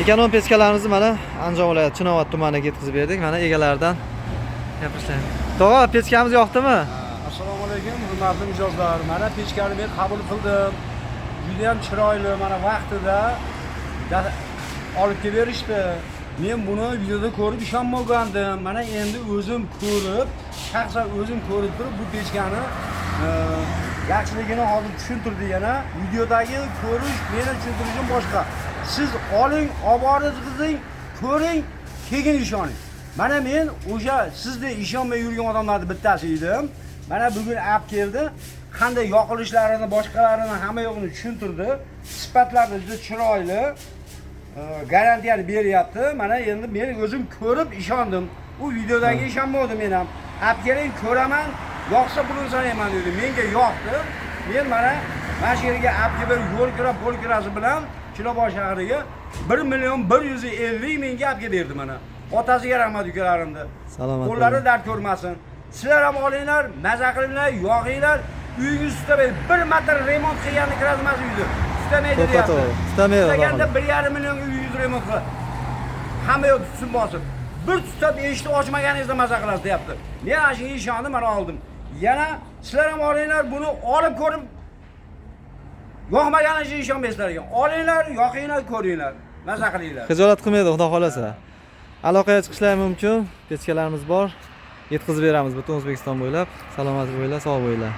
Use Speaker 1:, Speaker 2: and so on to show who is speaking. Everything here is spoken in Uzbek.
Speaker 1: Ekonom pechkalarimizni mana Andijon viloyati Chinovat tumaniga yetkazib berdik. Mana egalaridan gapirishlaymiz. Tog'a, pechkamiz yoqdimi?
Speaker 2: Assalomu alaykum, hurmatli mijozlar. Mana pechkani men qabul qildim. Juda ham chiroyli, mana vaqtida olib kelib berishdi. Men buni videoda ko'rib ishonmagandim. Mana endi o'zim ko'rib, shaxsan o'zim ko'rib turib bu pechkani yaxshiligini hozir tushuntirdi yana. Videodagi ko'rish meni tushuntirishim boshqa. Siz oling, olib borib ko'ring, keyin ishoning. Mana men o'sha sizga ishonmay yurgan odamlarning bittasi edim. Mana bugun olib keldi. Qanday yoqilishlarini, boshqalarini hamma yo'qni tushuntirdi. Sifatlari juda chiroyli. Garantiyani beryapti. Mana endi men o'zim ko'rib ishondim. U videodagi ishonmadim men ham. Olib keling, ko'raman, yoqsa pulini sanayman dedi. Menga yoqdi. Men mana shu yerga olib kelib yo'l kirasi bilan Chiloboy shahriga 1.150 mingga olib kelib berdi mana. Otasiga rahmat ukalarimni.
Speaker 1: Salomat.
Speaker 2: Qo'llari dard ko'rmasin. Sizlar ham olinglar, maza qilinglar, yoqinglar. Uyingiz tutamay, bir marta remont qilganni kirazmas uyni. Tutamay deyapti.
Speaker 1: Tutamay.
Speaker 2: Tutaganda 1.5 million uyingiz remont qiladi. Hamma yo'q tutsin bosib. Bir tutab eshitib ochmaganingizda maza qilasiz deyapti. Men ana shunga ishondim, mana oldim. Yana sizlar ham olinglar, buni olib ko'rib yoqmaganiga ishonmaysizlar ekan. Olinglar, yoqinglar, ko'ringlar, maza qilinglar.
Speaker 1: Xijolat qilmaydi, xudo xolasa. Aloqaga chiqishlar mumkin. Pechkalarimiz bor. Yetkazib beramiz butun O'zbekiston bo'ylab. Salomat bo'linglar, sog' bo'linglar.